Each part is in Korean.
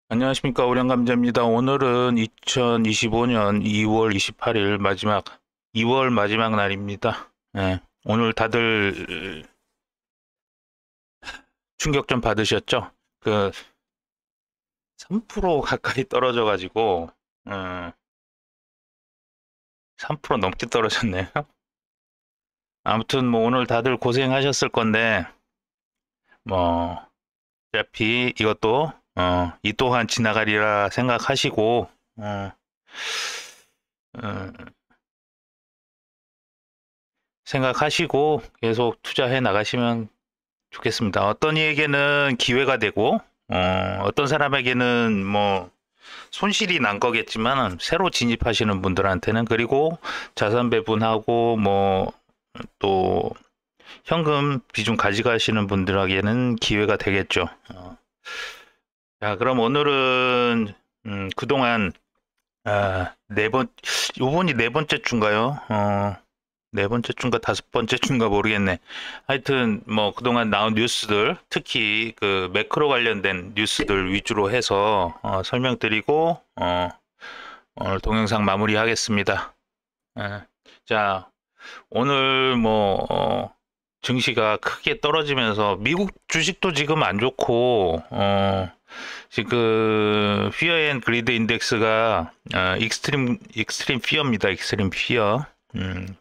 안녕하십니까. 오량감자입니다. 오늘은 2025년 2월 28일 마지막, 2월 마지막 날입니다. 예, 오늘 다들 충격 좀 받으셨죠? 그 3% 가까이 떨어져가지고, 3% 넘게 떨어졌네요. 아무튼 뭐 오늘 다들 고생하셨을 건데, 뭐, 어차피 이것도, 이 또한 지나가리라 생각하시고, 어, 생각하시고 계속 투자해 나가시면 좋겠습니다. 어떤 이에게는 기회가 되고, 어떤 사람에게는 뭐 손실이 난 거겠지만 새로 진입하시는 분들한테는, 그리고 자산 배분하고 뭐 또 현금 비중 가져가시는 분들에게는 기회가 되겠죠. 자, 그럼 오늘은 그동안 요번이 네 번째 주인가요? 네 번째 주인가 다섯 번째 주인가 모르겠네. 하여튼 뭐 그동안 나온 뉴스들, 특히 그 매크로 관련된 뉴스들 위주로 해서 설명드리고 오늘 동영상 마무리하겠습니다. 예. 자, 오늘 뭐 증시가 크게 떨어지면서 미국 주식도 지금 안 좋고 지금 피어 앤 그리드 인덱스가 익스트림 피어입니다. 익스트림 피어.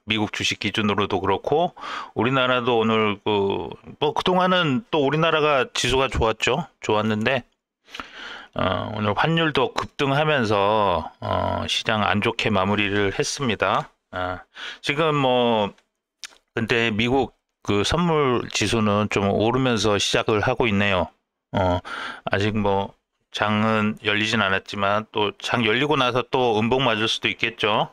미국 주식 기준으로도 그렇고 우리나라도 오늘 뭐 그동안은 또 우리나라가 지수가 좋았죠. 좋았는데 오늘 환율도 급등하면서 시장 안 좋게 마무리를 했습니다. 지금 뭐 근데 미국 그 선물 지수는 좀 오르면서 시작을 하고 있네요. 아직 뭐 장은 열리진 않았지만 또 장 열리고 나서 또 음봉 맞을 수도 있겠죠.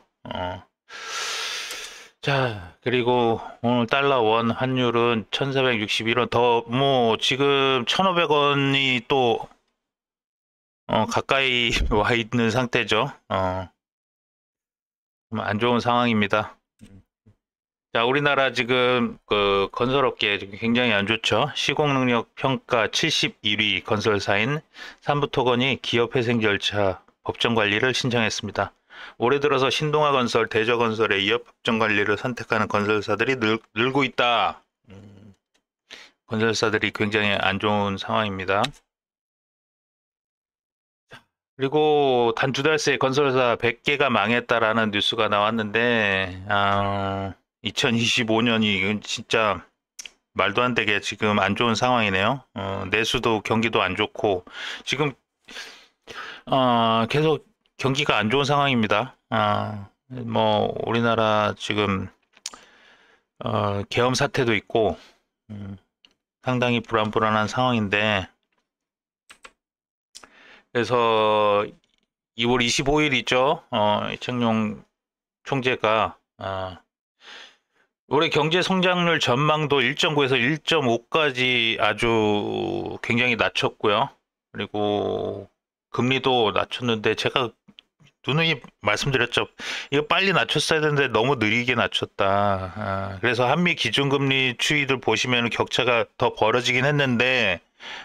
자, 그리고 오늘 달러 원 환율은 1461원, 더 뭐 지금 1500원이 또 가까이 와 있는 상태죠. 좀 안 좋은 상황입니다. 자, 우리나라 지금 그 건설업계 지금 굉장히 안 좋죠. 시공능력 평가 71위 건설사인 삼부토건이 기업회생 절차 법정 관리를 신청했습니다. 올해 들어서 신동아건설, 대저건설에 이어 법정 관리를 선택하는 건설사들이 늘고 있다. 건설사들이 굉장히 안 좋은 상황입니다. 그리고 단 두 달 새에 건설사 100개가 망했다라는 뉴스가 나왔는데, 2025년이 진짜 말도 안 되게 지금 안 좋은 상황이네요. 내수도 경기도 안 좋고, 지금, 계속 경기가 안 좋은 상황입니다. 뭐, 우리나라 지금, 계엄 사태도 있고, 상당히 불안불안한 상황인데, 그래서 2월 25일이죠. 이청용 총재가, 올해 경제 성장률 전망도 1.9에서 1.5까지 아주 굉장히 낮췄고요. 그리고 금리도 낮췄는데 제가 누누이 말씀드렸죠. 이거 빨리 낮췄어야 되는데 너무 느리게 낮췄다. 그래서 한미 기준금리 추이들 보시면 격차가 더 벌어지긴 했는데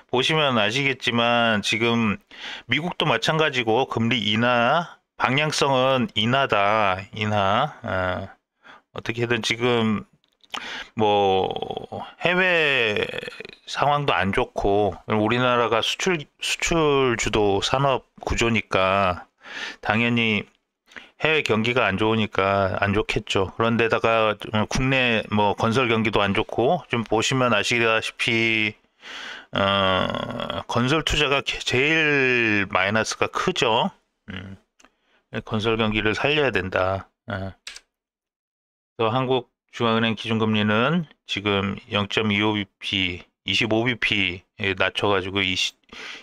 보시면 아시겠지만 지금 미국도 마찬가지고 금리 인하 방향성은 인하다. 인하. 어떻게든 지금 뭐 해외 상황도 안 좋고 우리나라가 수출 주도 산업 구조니까 당연히 해외 경기가 안 좋으니까 안 좋겠죠. 그런데다가 국내 뭐 건설 경기도 안 좋고 좀 보시면 아시다시피 건설 투자가 제일 마이너스가 크죠. 건설 경기를 살려야 된다. 한국중앙은행 기준금리는 지금 0.25bp, 25bp 낮춰가지고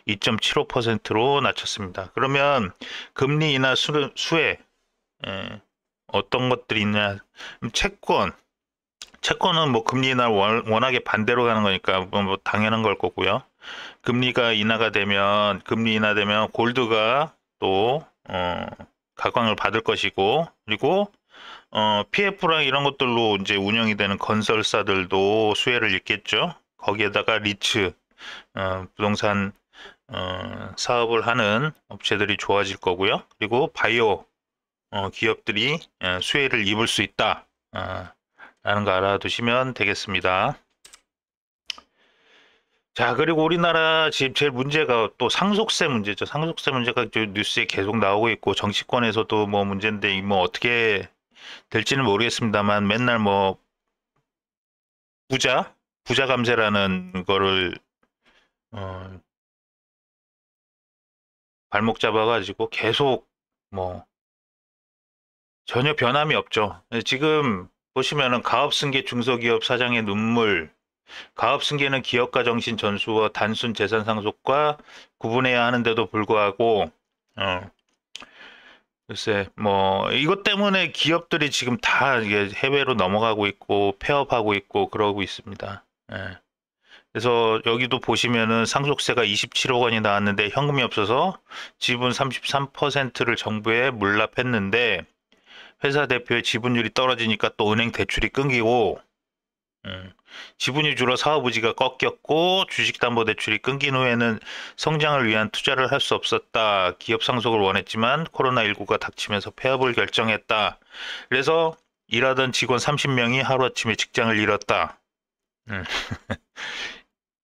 2.75%로 낮췄습니다. 그러면 금리 인하 수혜 어떤 것들이 있냐? 채권은 뭐 금리 인하 워낙에 반대로 가는 거니까 뭐 당연한 걸 거고요. 금리가 금리 인하되면 골드가 또 각광을 받을 것이고, 그리고 PF랑 이런 것들로 이제 운영이 되는 건설사들도 수혜를 입겠죠. 거기에다가 리츠, 부동산 사업을 하는 업체들이 좋아질 거고요. 그리고 바이오 기업들이 수혜를 입을 수 있다. 라는 거 알아두시면 되겠습니다. 자, 그리고 우리나라 지금 제일 문제가 또 상속세 문제죠. 상속세 문제가 뉴스에 계속 나오고 있고, 정치권에서도 뭐 문제인데, 뭐 어떻게 될지는 모르겠습니다만, 맨날 뭐, 부자 감세라는 거를, 어, 발목 잡아가지고 계속 뭐, 전혀 변함이 없죠. 지금 보시면은 가업승계 중소기업 사장의 눈물, 가업승계는 기업가 정신 전수와 단순 재산 상속과 구분해야 하는데도 불구하고, 글쎄, 뭐, 이것 때문에 기업들이 지금 다 이게 해외로 넘어가고 있고, 폐업하고 있고, 그러고 있습니다. 예. 그래서 여기도 보시면은 상속세가 27억 원이 나왔는데 현금이 없어서 지분 33%를 정부에 물납했는데, 회사 대표의 지분율이 떨어지니까 또 은행 대출이 끊기고, 지분이 줄어 사업 의지가 꺾였고, 주식담보대출이 끊긴 후에는 성장을 위한 투자를 할 수 없었다. 기업 상속을 원했지만 코로나19가 닥치면서 폐업을 결정했다. 그래서 일하던 직원 30명이 하루아침에 직장을 잃었다.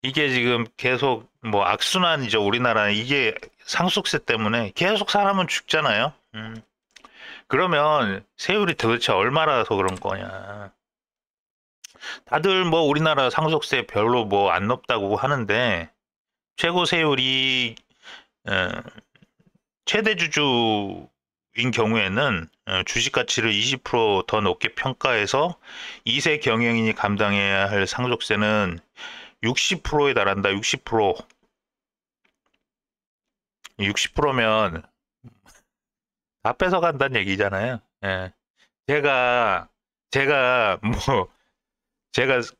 이게 지금 계속 뭐 악순환이죠. 우리나라는 이게 상속세 때문에 계속 사람은 죽잖아요. 그러면 세율이 도대체 얼마라서 그런 거냐. 다들 뭐 우리나라 상속세 별로 뭐 안 높다고 하는데, 최고 세율이 최대 주주인 경우에는 주식 가치를 20%더 높게 평가해서 2세 경영인이 감당해야 할 상속세는 60%에 달한다. 60%. 60%면 다 뺏어간다는 얘기잖아요. 예. 제가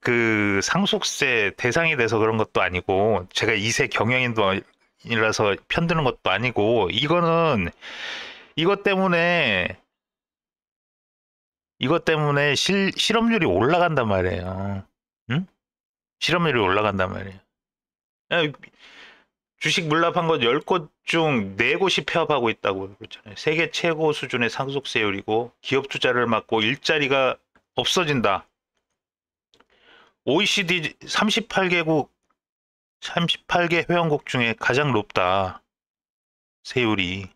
그 상속세 대상이 돼서 그런 것도 아니고, 제가 2세 경영인이라서 편드는 것도 아니고, 이것 때문에 실업률이 올라간단 말이에요. 응? 실업률이 올라간단 말이에요. 야, 주식 물납한 것 10곳 중 4곳이 폐업하고 있다고 그랬잖아요. 세계 최고 수준의 상속세율이고, 기업 투자를 막고 일자리가 없어진다. OECD 38개 회원국 중에 가장 높다. 세율이.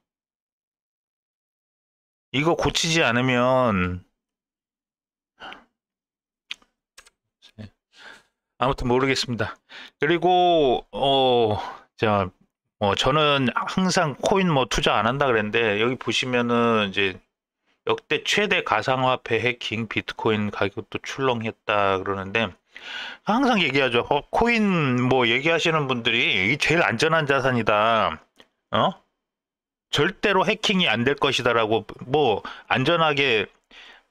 이거 고치지 않으면, 아무튼 모르겠습니다. 그리고 저는 항상 코인 뭐 투자 안 한다 그랬는데, 여기 보시면은 이제 역대 최대 가상화폐 해킹 비트코인 가격도 출렁했다 그러는데, 항상 얘기하죠. 코인 뭐 얘기하시는 분들이 이게 제일 안전한 자산이다. 절대로 해킹이 안 될 것이다라고 뭐 안전하게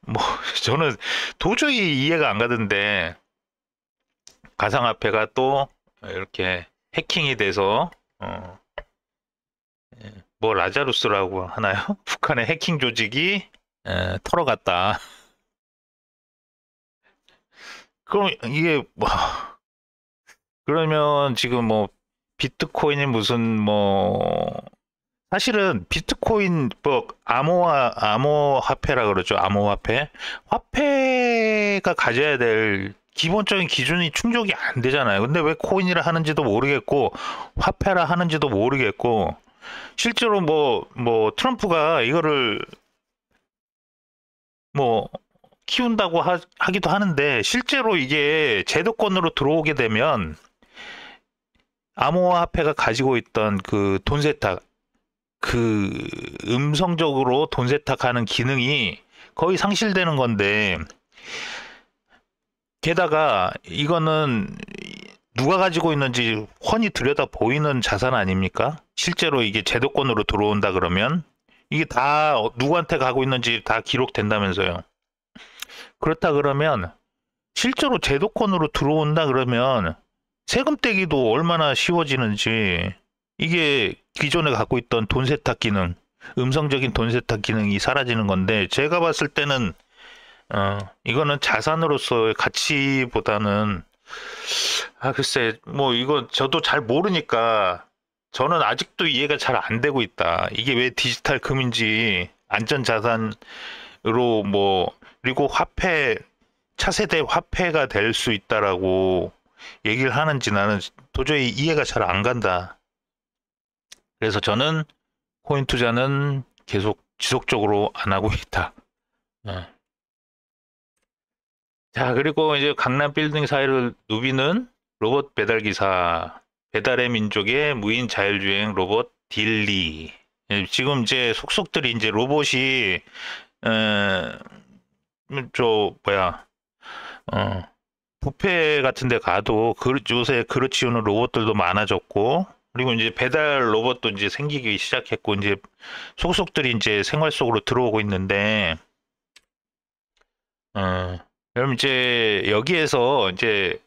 뭐 저는 도저히 이해가 안 가던데, 가상화폐가 또 이렇게 해킹이 돼서 뭐 라자루스라고 하나요? 북한의 해킹 조직이 털어갔다. 그럼 이게 뭐 그러면 지금 뭐 비트코인이 무슨 뭐 사실은 비트코인 뭐 암호화폐라 그러죠. 암호화폐. 화폐가 가져야 될 기본적인 기준이 충족이 안 되잖아요. 근데 왜 코인이라 하는지도 모르겠고 화폐라 하는지도 모르겠고, 실제로 뭐 트럼프가 이거를 뭐 키운다고 하기도 하는데, 실제로 이게 제도권으로 들어오게 되면 암호화폐가 가지고 있던 그 돈 세탁, 그 음성적으로 돈 세탁하는 기능이 거의 상실되는 건데, 게다가 이거는 누가 가지고 있는지 훤히 들여다 보이는 자산 아닙니까? 실제로 이게 제도권으로 들어온다 그러면 이게 다 누구한테 가고 있는지 다 기록된다면서요. 그렇다 그러면 실제로 제도권으로 들어온다 그러면 세금 떼기도 얼마나 쉬워지는지, 이게 기존에 갖고 있던 돈 세탁 기능, 음성적인 돈 세탁 기능이 사라지는 건데, 제가 봤을 때는 이거는 자산으로서의 가치보다는, 글쎄 뭐 이거 저도 잘 모르니까 저는 아직도 이해가 잘 안 되고 있다. 이게 왜 디지털 금인지 안전자산으로 뭐 그리고 화폐 차세대 화폐가 될 수 있다라고 얘기를 하는지 나는 도저히 이해가 잘 안 간다. 그래서 저는 코인 투자는 계속 지속적으로 안 하고 있다. 어. 자, 그리고 이제 강남 빌딩 사이를 누비는 로봇 배달 기사, 배달의 민족의 무인 자율주행 로봇 딜리. 예, 지금 이제 속속들이 이제 로봇이 저 뭐야 뷔페 같은 데 가도 요새 그릇 치우는 로봇들도 많아졌고, 그리고 이제 배달 로봇도 이제 생기기 시작했고, 이제 속속들이 이제 생활 속으로 들어오고 있는데, 어, 그럼 이제 여기에서 이제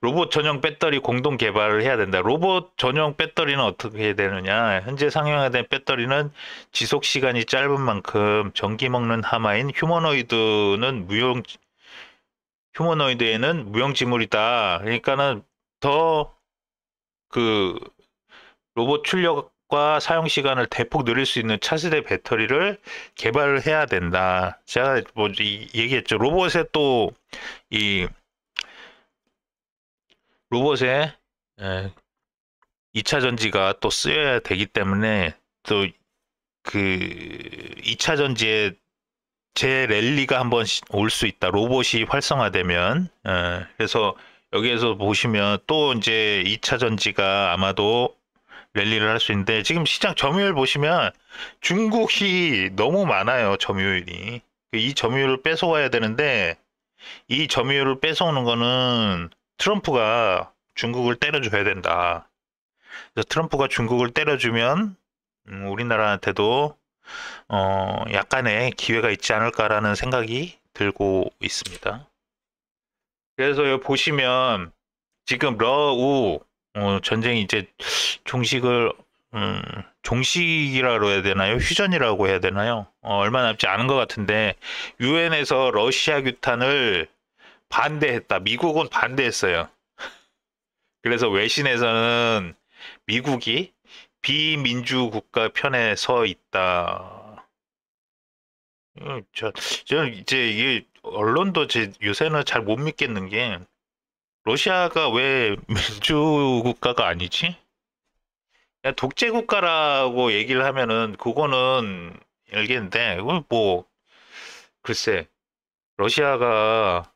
로봇 전용 배터리 공동 개발을 해야 된다. 로봇 전용 배터리는 어떻게 해야 되느냐? 현재 상용화된 배터리는 지속 시간이 짧은 만큼 전기 먹는 하마인 휴머노이드에는 무용지물이다. 그러니까는 더 그 로봇 출력과 사용 시간을 대폭 늘릴 수 있는 차세대 배터리를 개발을 해야 된다. 제가 뭐 얘기했죠. 이 로봇에 2차 전지가 또 쓰여야 되기 때문에 또 그 2차 전지에 재랠리가 한번 올 수 있다. 로봇이 활성화되면. 그래서 여기에서 보시면 또 이제 2차 전지가 아마도 랠리를 할 수 있는데, 지금 시장 점유율 보시면 중국이 너무 많아요. 점유율이. 이 점유율을 뺏어와야 되는데, 이 점유율을 뺏어오는 거는 트럼프가 중국을 때려줘야 된다. 그래서 트럼프가 중국을 때려주면 우리나라한테도 약간의 기회가 있지 않을까라는 생각이 들고 있습니다. 그래서 여기 보시면 지금 러우 전쟁이 이제 종식이라고 해야 되나요? 휴전이라고 해야 되나요? 얼마 남지 않은 것 같은데, 유엔에서 러시아 규탄을 반대했다. 미국은 반대했어요. 그래서 외신에서는 미국이 비민주 국가 편에 서 있다. 저는 이제 이게 언론도 요새는 잘 못 믿겠는 게, 러시아가 왜 민주 국가가 아니지? 그냥 독재 국가라고 얘기를 하면은 그거는 알겠는데, 그건 뭐 글쎄, 러시아가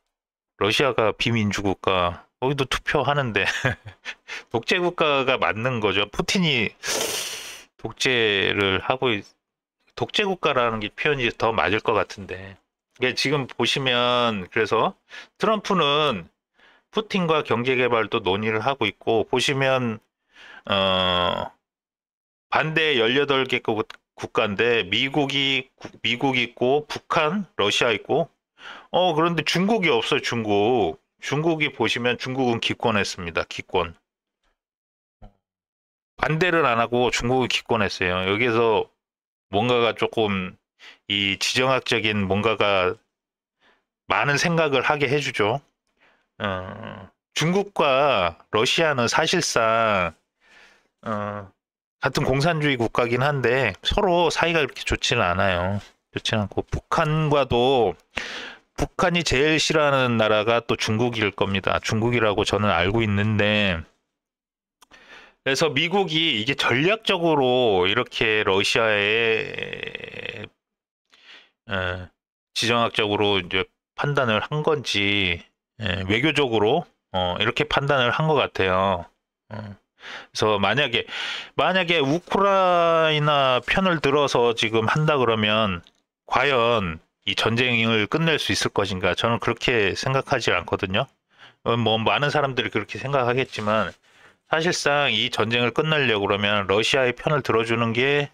비민주 국가, 거기도 투표하는데 독재 국가가 맞는 거죠. 푸틴이 독재를 하고 독재 국가라는 게 표현이 더 맞을 것 같은데, 이게 지금 보시면 그래서 트럼프는 푸틴과 경제 개발도 논의를 하고 있고, 보시면 반대 18개 국가인데 미국 있고 북한, 러시아 있고, 그런데 중국이 없어요. 중국이 보시면 중국은 기권했습니다. 기권. 반대를 안 하고 중국은 기권했어요. 여기서 뭔가가 조금 이 지정학적인 뭔가가 많은 생각을 하게 해주죠. 중국과 러시아는 사실상 같은 공산주의 국가긴 한데 서로 사이가 그렇게 좋지는 않아요. 좋지 않고, 북한이 제일 싫어하는 나라가 또 중국일 겁니다. 중국이라고 저는 알고 있는데, 그래서 미국이 이게 전략적으로 이렇게 러시아에 지정학적으로 이제 판단을 한 건지, 외교적으로 이렇게 판단을 한 것 같아요. 그래서 만약에 우크라이나 편을 들어서 지금 한다 그러면 과연 이 전쟁을 끝낼 수 있을 것인가? 저는 그렇게 생각하지 않거든요. 뭐 많은 사람들이 그렇게 생각하겠지만, 사실상 이 전쟁을 끝내려고 그러면 러시아의 편을 들어주는 게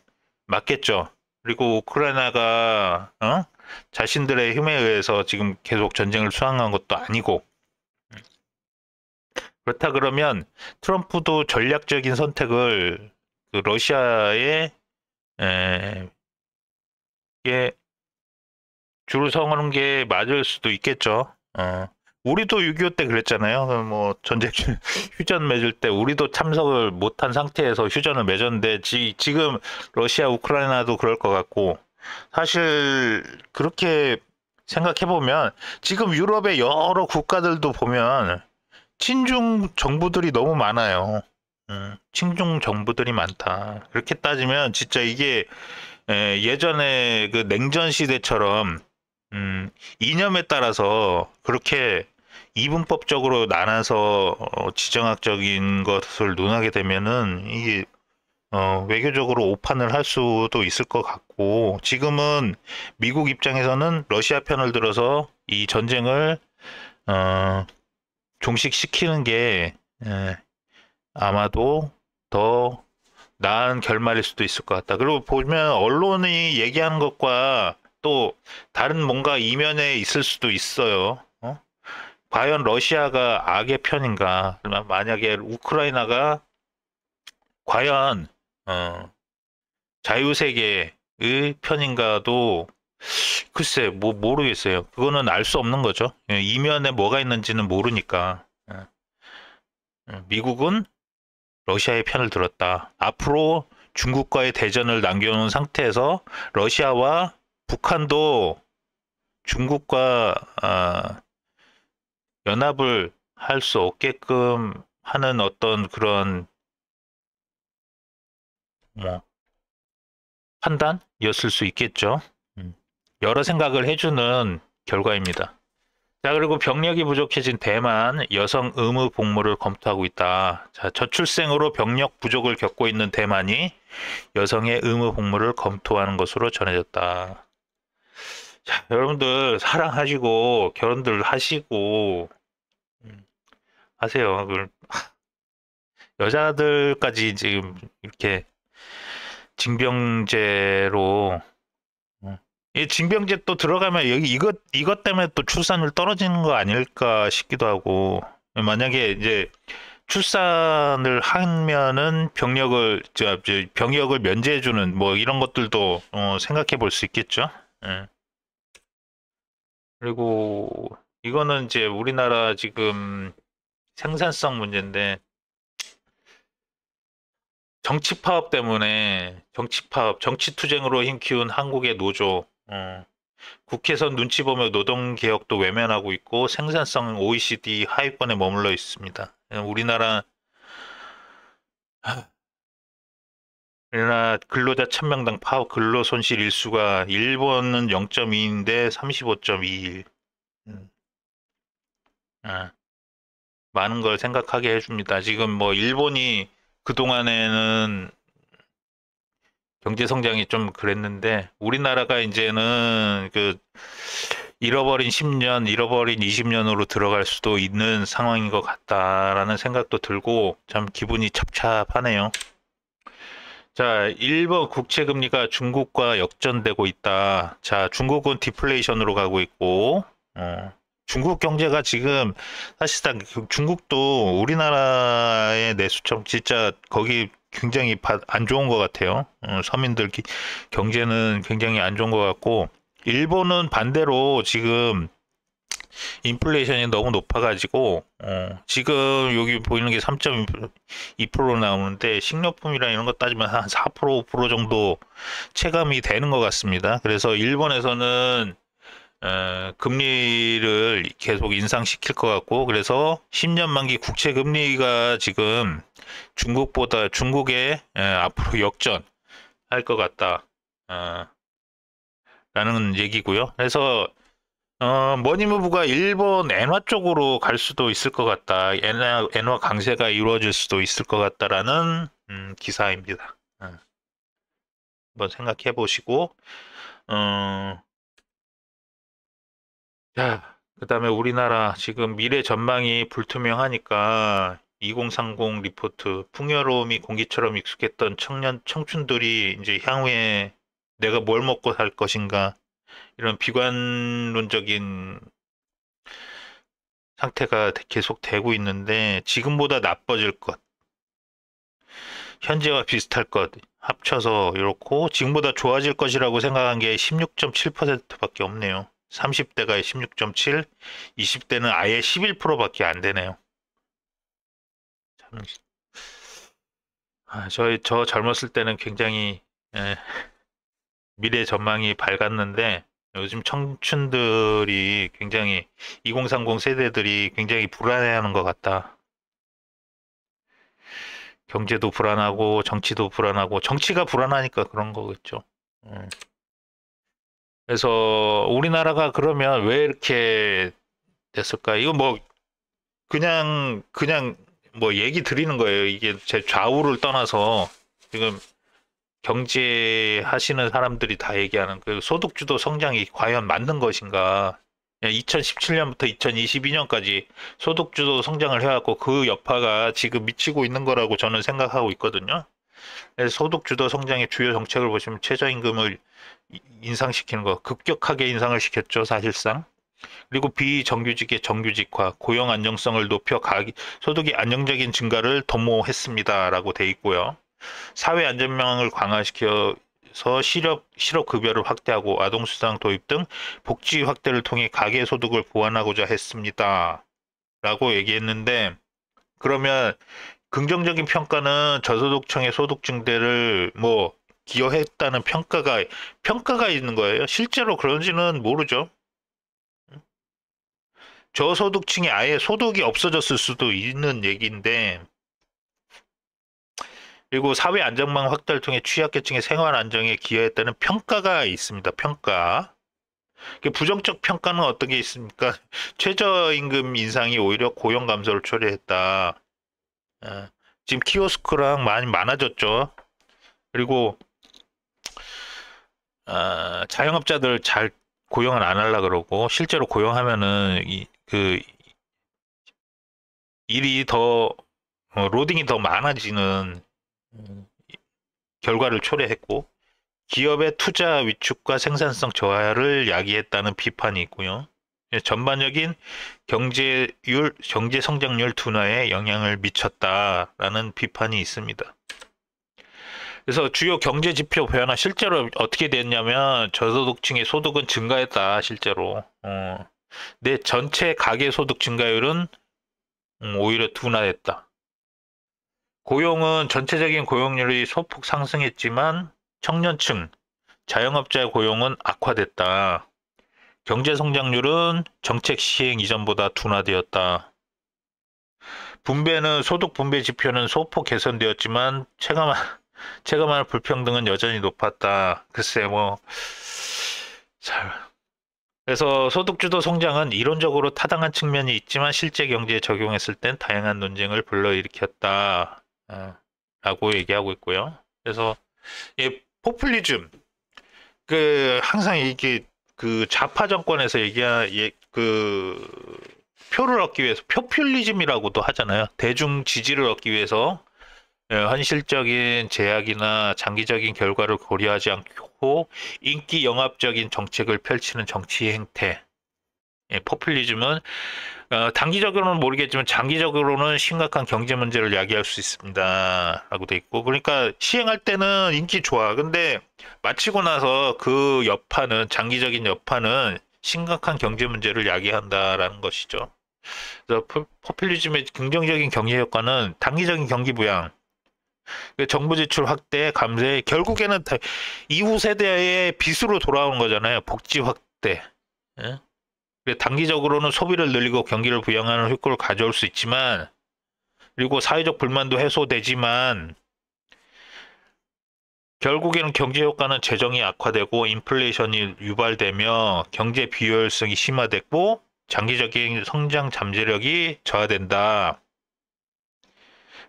맞겠죠. 그리고 우크라이나가 자신들의 힘에 의해서 지금 계속 전쟁을 수행한 것도 아니고, 그렇다 그러면 트럼프도 전략적인 선택을 그 러시아에 게 줄을 서는 게 맞을 수도 있겠죠. 우리도 6.25 때 그랬잖아요. 뭐 전쟁 휴전 맺을 때 우리도 참석을 못한 상태에서 휴전을 맺었는데 지금 러시아 우크라이나도 그럴 것 같고 사실 그렇게 생각해 보면 지금 유럽의 여러 국가들도 보면 친중 정부들이 너무 많아요. 친중 정부들이 많다. 그렇게 따지면 진짜 이게 예전에 그 냉전 시대처럼 이념에 따라서 그렇게 이분법적으로 나눠서 지정학적인 것을 논하게 되면은 이게 외교적으로 오판을 할 수도 있을 것 같고 지금은 미국 입장에서는 러시아 편을 들어서 이 전쟁을 어, 종식시키는 게 아마도 더 나은 결말일 수도 있을 것 같다. 그리고 보면 언론이 얘기하는 것과 또 다른 뭔가 이면에 있을 수도 있어요. 과연 러시아가 악의 편인가? 만약에 우크라이나가 과연 자유세계의 편인가도 글쎄 뭐 모르겠어요. 그거는 알 수 없는 거죠. 이면에 뭐가 있는지는 모르니까. 미국은 러시아의 편을 들었다. 앞으로 중국과의 대전을 남겨놓은 상태에서 러시아와 북한도 중국과 연합을 할 수 없게끔 하는 어떤 그런 뭐 판단이었을 수 있겠죠. 여러 생각을 해주는 결과입니다. 자, 그리고 병력이 부족해진 대만 여성 의무 복무를 검토하고 있다. 자, 저출생으로 병력 부족을 겪고 있는 대만이 여성의 의무 복무를 검토하는 것으로 전해졌다. 자, 여러분들 사랑하시고 결혼들 하시고 하세요. 여자들까지 지금 이렇게 징병제로 이 징병제 또 들어가면 여기 이것 때문에 또 출산율 떨어지는 거 아닐까 싶기도 하고 만약에 이제 출산을 하면은 병역을 면제해주는 뭐 이런 것들도 생각해 볼 수 있겠죠. 예. 그리고 이거는 이제 우리나라 지금 생산성 문제인데 정치 파업 때문에 정치 투쟁으로 힘키운 한국의 노조 국회에서 눈치 보며 노동 개혁도 외면하고 있고 생산성 OECD 하위권에 머물러 있습니다. 우리나라 근로자 1000명당 파업 근로 손실 일수가 일본은 0.2인데 35.21. 많은 걸 생각하게 해줍니다. 지금 뭐 일본이 그동안에는 경제 성장이 좀 그랬는데 우리나라가 이제는 그 잃어버린 10년, 잃어버린 20년으로 들어갈 수도 있는 상황인 것 같다라는 생각도 들고 참 기분이 찹찹하네요. 자, 일본 국채 금리가 중국과 역전되고 있다. 자, 중국은 디플레이션으로 가고 있고 중국 경제가 지금 사실상 중국도 우리나라의 내수처럼 진짜 거기 굉장히 안 좋은 것 같아요. 서민들 경제는 굉장히 안 좋은 것 같고 일본은 반대로 지금 인플레이션이 너무 높아가지고 지금 여기 보이는 게 3.2% 나오는데 식료품이랑 이런 거 따지면 한 4% 5% 정도 체감이 되는 것 같습니다. 그래서 일본에서는 금리를 계속 인상시킬 것 같고 그래서 10년 만기 국채 금리가 지금 중국에 앞으로 역전할 것 같다 라는 얘기고요. 그래서 머니무브가 일본 엔화 쪽으로 갈 수도 있을 것 같다. 엔화 강세가 이루어질 수도 있을 것 같다라는 기사입니다. 한번 생각해 보시고 자, 그다음에 우리나라 지금 미래 전망이 불투명하니까 2030 리포트 풍요로움이 공기처럼 익숙했던 청춘들이 이제 향후에 내가 뭘 먹고 살 것인가 이런 비관론적인 상태가 계속 되고 있는데 지금보다 나빠질 것, 현재와 비슷할 것 합쳐서 이렇고 지금보다 좋아질 것이라고 생각한 게 16.7%밖에 없네요. 30대가 16.7, 20대는 아예 11%밖에 안 되네요. 참, 저 젊었을 때는 굉장히 예, 미래 전망이 밝았는데 요즘 청춘들이 굉장히 2030 세대들이 굉장히 불안해하는 것 같다. 경제도 불안하고 정치도 불안하고 정치가 불안하니까 그런 거겠죠. 음. 그래서 우리나라가 그러면 왜 이렇게 됐을까? 이거 뭐 그냥 뭐 얘기 드리는 거예요. 이게 제 좌우를 떠나서 지금 경제 하시는 사람들이 다 얘기하는 그 소득주도 성장이 과연 맞는 것인가? 2017년부터 2022년까지 소득주도 성장을 해왔고 그 여파가 지금 미치고 있는 거라고 저는 생각하고 있거든요. 그래서 소득주도 성장의 주요 정책을 보시면 최저임금을 인상시키는 거 급격하게 인상을 시켰죠, 사실상. 그리고 비정규직의 정규직화, 고용 안정성을 높여 소득이 안정적인 증가를 도모했습니다라고 돼 있고요. 사회 안전망을 강화시켜서 실업급여를 확대하고 아동수당 도입 등 복지 확대를 통해 가계소득을 보완하고자 했습니다. 라고 얘기했는데, 그러면 긍정적인 평가는 저소득층의 소득 증대를 뭐 기여했다는 평가가 있는 거예요. 실제로 그런지는 모르죠. 저소득층이 아예 소득이 없어졌을 수도 있는 얘기인데, 그리고 사회 안전망 확대를 통해 취약계층의 생활 안정에 기여했다는 평가가 있습니다. 평가. 부정적 평가는 어떤 게 있습니까? 최저임금 인상이 오히려 고용 감소를 초래했다. 지금 키오스크랑 많이 많아졌죠. 그리고 자영업자들 잘 고용을 안 하려 그러고 실제로 고용하면은 그 일이 더 로딩이 더 많아지는 결과를 초래했고 기업의 투자 위축과 생산성 저하를 야기했다는 비판이 있고요. 전반적인 경제 성장률 둔화에 영향을 미쳤다라는 비판이 있습니다. 그래서 주요 경제 지표 변화 실제로 어떻게 됐냐면 저소득층의 소득은 증가했다 실제로. 내 전체 가계 소득 증가율은 오히려 둔화했다. 고용은 전체적인 고용률이 소폭 상승했지만 청년층, 자영업자의 고용은 악화됐다. 경제 성장률은 정책 시행 이전보다 둔화되었다. 분배는 소득 분배 지표는 소폭 개선되었지만 체감할 불평등은 여전히 높았다. 글쎄 그래서 소득주도 성장은 이론적으로 타당한 측면이 있지만 실제 경제에 적용했을 땐 다양한 논쟁을 불러일으켰다. 라고 얘기하고 있고요. 그래서 포퓰리즘 항상 이게 그 좌파 정권에서 표를 얻기 위해서 포퓰리즘이라고도 하잖아요. 대중 지지를 얻기 위해서 현실적인 제약이나 장기적인 결과를 고려하지 않고 인기 영합적인 정책을 펼치는 정치 행태. 포퓰리즘은 단기적으로는 모르겠지만 장기적으로는 심각한 경제 문제를 야기할 수 있습니다. 라고 돼 있고 그러니까 시행할 때는 인기 좋아. 근데 마치고 나서 그 장기적인 여파는 심각한 경제 문제를 야기한다라는 것이죠. 그래서 포퓰리즘의 긍정적인 경제 효과는 단기적인 경기 부양, 정부 지출 확대, 감세, 결국에는 이후 세대의 빚으로 돌아오는 거잖아요. 복지 확대. 예? 단기적으로는 소비를 늘리고 경기를 부양하는 효과를 가져올 수 있지만, 그리고 사회적 불만도 해소되지만, 결국에는 경제 효과는 재정이 악화되고 인플레이션이 유발되며 경제 비효율성이 심화됐고 장기적인 성장 잠재력이 저하된다.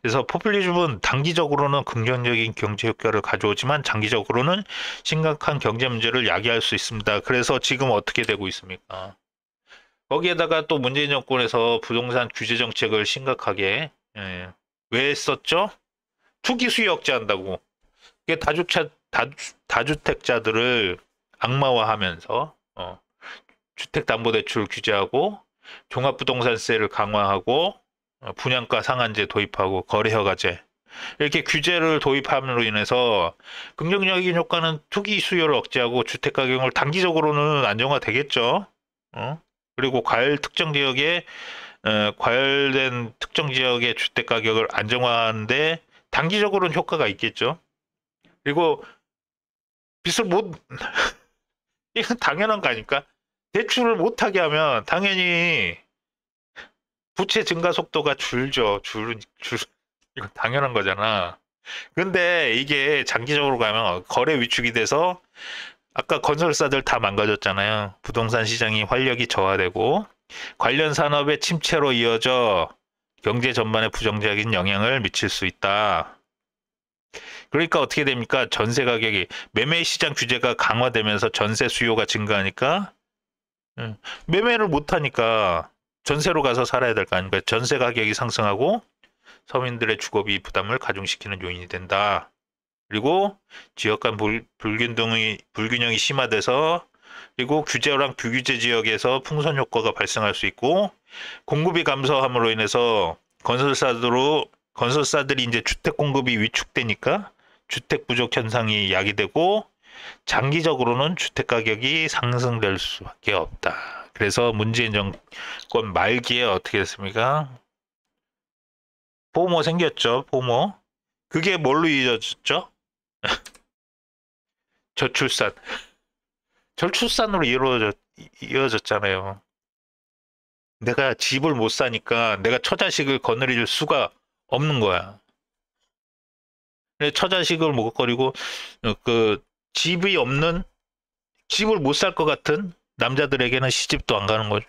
그래서 포퓰리즘은 단기적으로는 긍정적인 경제 효과를 가져오지만 장기적으로는 심각한 경제 문제를 야기할 수 있습니다. 그래서 지금 어떻게 되고 있습니까? 거기에다가 또 문재인 정권에서 부동산 규제 정책을 심각하게 왜 했었죠? 투기 수요 억제한다고. 이게 다주택자들을 악마화하면서 주택담보대출 규제하고 종합부동산세를 강화하고 분양가 상한제 도입하고 거래허가제 이렇게 규제를 도입함으로 인해서 긍정적인 효과는 투기 수요를 억제하고 주택 가격을 단기적으로는 안정화되겠죠. 어? 그리고 과열된 특정 지역의 주택 가격을 안정화하는데 단기적으로는 효과가 있겠죠. 그리고 빚을 못 이건 당연한 거 아닐까? 대출을 못하게 하면 당연히 부채 증가 속도가 줄죠. 이거 당연한 거잖아. 근데 이게 장기적으로 가면 거래 위축이 돼서 아까 건설사들 다 망가졌잖아요. 부동산 시장이 활력이 저하되고 관련 산업의 침체로 이어져 경제 전반에 부정적인 영향을 미칠 수 있다. 그러니까 어떻게 됩니까? 전세 가격이 매매 시장 규제가 강화되면서 전세 수요가 증가하니까 매매를 못하니까 전세로 가서 살아야 될 거 아닙니까? 전세 가격이 상승하고 서민들의 주거비 부담을 가중시키는 요인이 된다. 그리고 지역 간 불균형이 심화돼서 그리고 규제랑 비규제 지역에서 풍선 효과가 발생할 수 있고 공급이 감소함으로 인해서 건설사들이 이제 주택 공급이 위축되니까 주택 부족 현상이 야기되고 장기적으로는 주택 가격이 상승될 수밖에 없다. 그래서 문재인 정권 말기에 어떻게 됐습니까? 포모 생겼죠, 포모. 그게 뭘로 이어졌죠? 저출산. 저출산으로 이어졌잖아요. 내가 집을 못 사니까 내가 처자식을 거느릴 수가 없는 거야. 처자식을 먹거리고 집이 없는 집을 못 살 것 같은 남자들에게는 시집도 안 가는 거죠.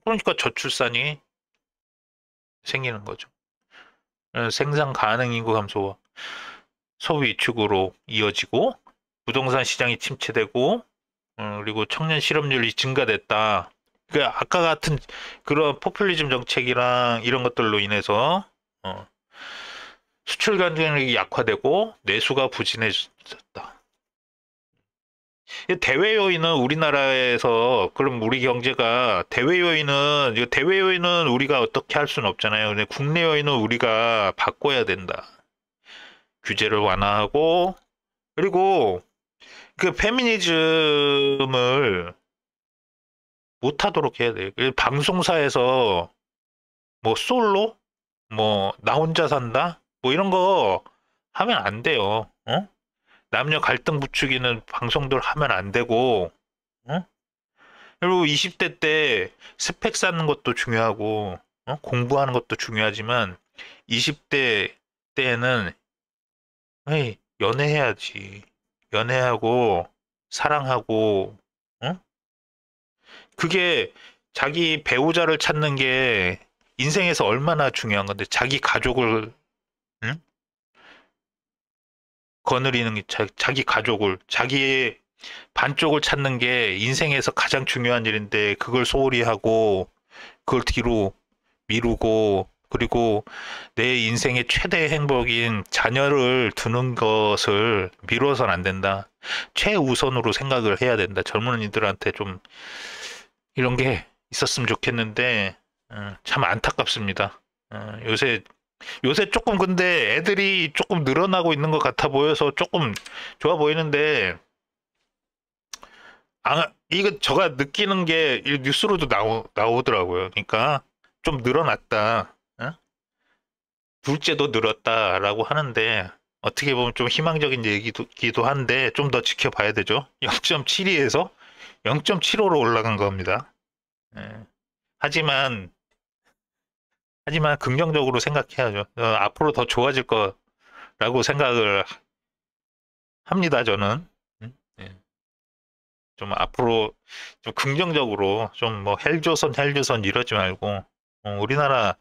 그러니까 저출산이 생기는 거죠. 생산 가능 인구 감소와 소비 위축으로 이어지고 부동산 시장이 침체되고 그리고 청년 실업률이 증가됐다. 그러니까 아까 같은 그런 포퓰리즘 정책이랑 이런 것들로 인해서 수출 경쟁력이 약화되고 내수가 부진해졌다. 대외 요인은 우리나라에서 그럼 우리 경제가 대외 요인은 우리가 어떻게 할 수는 없잖아요. 근데 국내 요인은 우리가 바꿔야 된다. 규제를 완화하고 그리고 그 페미니즘을 못하도록 해야 돼요. 방송사에서 뭐 솔로 뭐 나 혼자 산다 뭐 이런 거 하면 안 돼요. 남녀 갈등 부추기는 방송들 하면 안 되고, 그리고 20대 때 스펙 쌓는 것도 중요하고, 공부하는 것도 중요하지만, 20대 때에는, 에이, 연애해야지. 연애하고, 사랑하고, 그게 자기 배우자를 찾는 게 인생에서 얼마나 중요한 건데, 자기 가족을, 응? 거느리는 게 자기 가족을, 자기의 반쪽을 찾는 게 인생에서 가장 중요한 일인데 그걸 소홀히 하고 그걸 뒤로 미루고 그리고 내 인생의 최대 행복인 자녀를 두는 것을 미뤄서는 안 된다. 최우선으로 생각을 해야 된다. 젊은이들한테 좀 이런 게 있었으면 좋겠는데 참 안타깝습니다. 요새 조금 근데 애들이 조금 늘어나고 있는 것 같아 보여서 조금 좋아 보이는데 이거 제가 느끼는 게 뉴스로도 나오더라고요. 그러니까 좀 늘어났다. 둘째도 늘었다라고 하는데 어떻게 보면 좀 희망적인 얘기기도 한데 좀 더 지켜봐야 되죠. 0.72에서 0.75로 올라간 겁니다. 예. 하지만 긍정적으로 생각해야죠. 앞으로 더 좋아질 거라고 생각을 합니다. 저는. 예. 좀 앞으로 좀 긍정적으로 좀 뭐 헬조선 이러지 말고 우리나라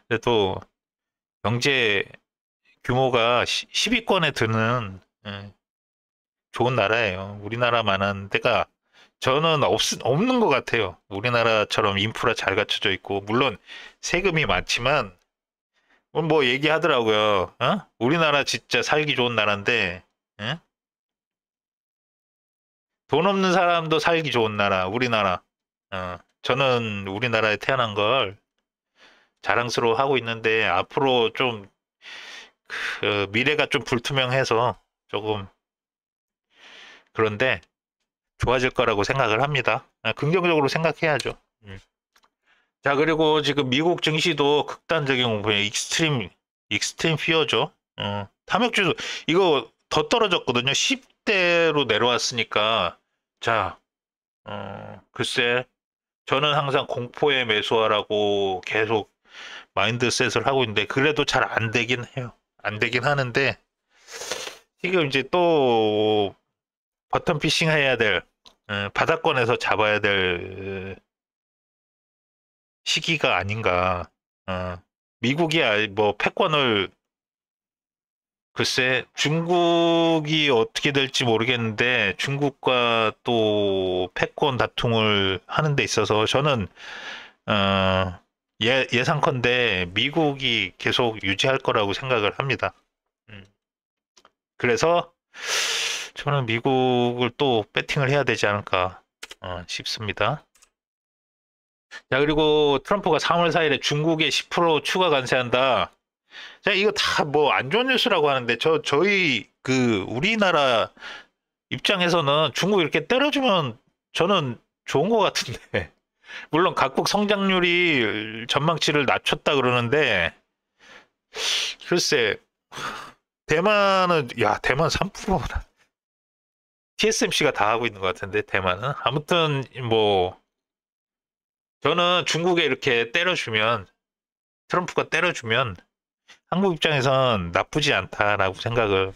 그래도 경제 규모가 10위권에 드는 좋은 나라예요. 우리나라만한 데가 저는 없는 것 같아요. 우리나라처럼 인프라 잘 갖춰져 있고 물론 세금이 많지만 뭐 얘기하더라고요. 우리나라 진짜 살기 좋은 나라인데 돈 없는 사람도 살기 좋은 나라, 우리나라. 저는 우리나라에 태어난 걸 자랑스러워 하고 있는데 앞으로 좀 그 미래가 좀 불투명해서 조금 그런데 좋아질 거라고 생각을 합니다. 긍정적으로 생각해야죠. 자, 그리고 지금 미국 증시도 극단적인 공포에 익스트림 피어죠. 탐욕주도 이거 더 떨어졌거든요. 10대로 내려왔으니까. 자, 글쎄, 저는 항상 공포에 매수하라고 계속 마인드셋을 하고 있는데, 그래도 잘 안 되긴 해요. 안 되긴 하는데, 지금 이제 또 버튼 피싱 해야 될, 바닥권에서 잡아야 될 시기가 아닌가. 미국이 뭐 패권을 글쎄 중국이 어떻게 될지 모르겠는데 중국과 또 패권 다툼을 하는 데 있어서 저는 예상컨대 미국이 계속 유지할 거라고 생각을 합니다. 그래서 저는 미국을 또 배팅을 해야 되지 않을까 싶습니다. 자, 그리고 트럼프가 3월 4일에 중국에 10% 추가 관세한다. 자, 이거 다 뭐 안 좋은 뉴스라고 하는데 저희 그 우리나라 입장에서는 중국 이렇게 때려주면 저는 좋은 것 같은데. 물론 각국 성장률이 전망치를 낮췄다 그러는데 글쎄 대만 3%나 TSMC가 다 하고 있는 것 같은데 대만은 아무튼 뭐 저는 중국에 이렇게 때려주면 트럼프가 때려주면 한국 입장에선 나쁘지 않다라고 생각을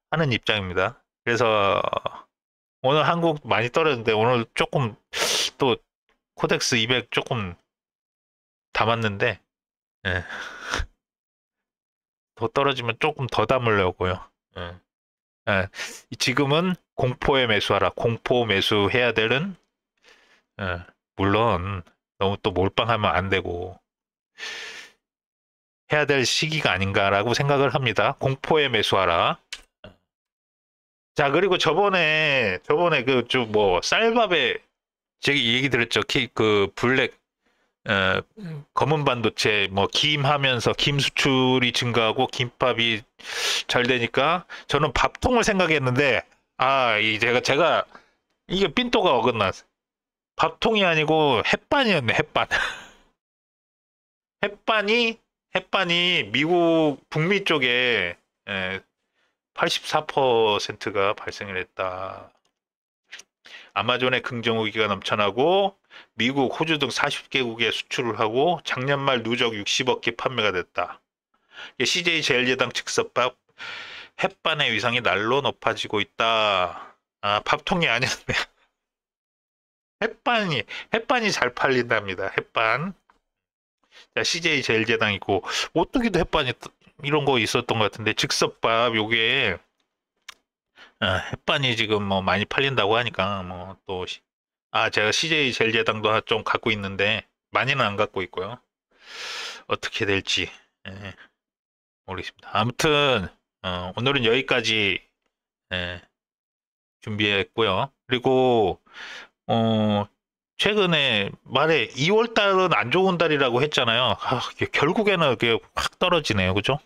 하는 입장입니다. 그래서 오늘 한국 많이 떨어졌는데 오늘 조금 또 코덱스 200 조금 담았는데 예. 더 떨어지면 조금 더 담으려고요. 예. 예. 지금은 공포에 매수하라. 공포 매수해야 되는 예. 물론 너무 또 몰빵하면 안 되고 해야 될 시기가 아닌가라고 생각을 합니다. 공포에 매수하라. 자, 그리고 저번에 그 좀 뭐 쌀밥에 제가 얘기 들었죠. 그 블랙 검은 반도체 뭐 김 하면서 김 수출이 증가하고 김밥이 잘 되니까 저는 밥통을 생각했는데 이 제가 이게 삔또가 어긋났어. 밥통이 아니고 햇반이었네. 햇반. 햇반이 미국 북미 쪽에 84%가 발생을 했다. 아마존의 긍정후기가 넘쳐나고 미국, 호주 등 40개국에 수출을 하고 작년 말 누적 60억 개 판매가 됐다. CJ 제일제당 즉석밥 햇반의 위상이 날로 높아지고 있다. 밥통이 아니었네. 햇반이 잘 팔린답니다. 햇반. 자, CJ 제일제당이고 오뚜기도 햇반이 이런 거 있었던 것 같은데 즉석밥 요게 햇반이 지금 뭐 많이 팔린다고 하니까 뭐 또 제가 CJ 제일제당도 좀 갖고 있는데 많이는 안 갖고 있고요. 어떻게 될지 모르겠습니다. 아무튼 오늘은 여기까지 준비했고요. 그리고 최근에 말에 2월 달은 안 좋은 달이라고 했잖아요. 결국에는 그게 확 떨어지네요. 그죠?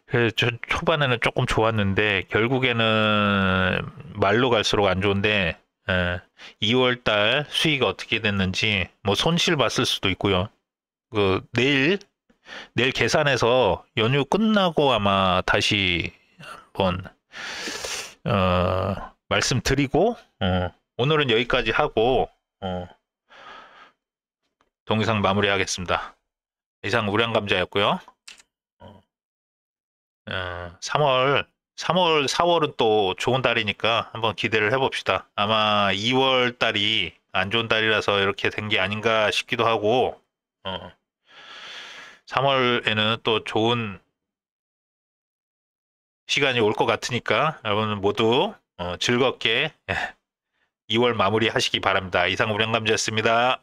그래서 초반에는 조금 좋았는데 결국에는 말로 갈수록 안 좋은데 2월 달 수익이 어떻게 됐는지 뭐 손실 봤을 수도 있고요. 그 내일 계산해서 연휴 끝나고 아마 다시 한번 말씀드리고 오늘은 여기까지 하고 동영상 마무리하겠습니다. 이상 우량감자였고요. 3월, 4월은 또 좋은 달이니까 한번 기대를 해봅시다. 아마 2월 달이 안 좋은 달이라서 이렇게 된 게 아닌가 싶기도 하고 3월에는 또 좋은 시간이 올 것 같으니까 여러분 모두 즐겁게 2월 마무리 하시기 바랍니다. 이상 우량감자였습니다.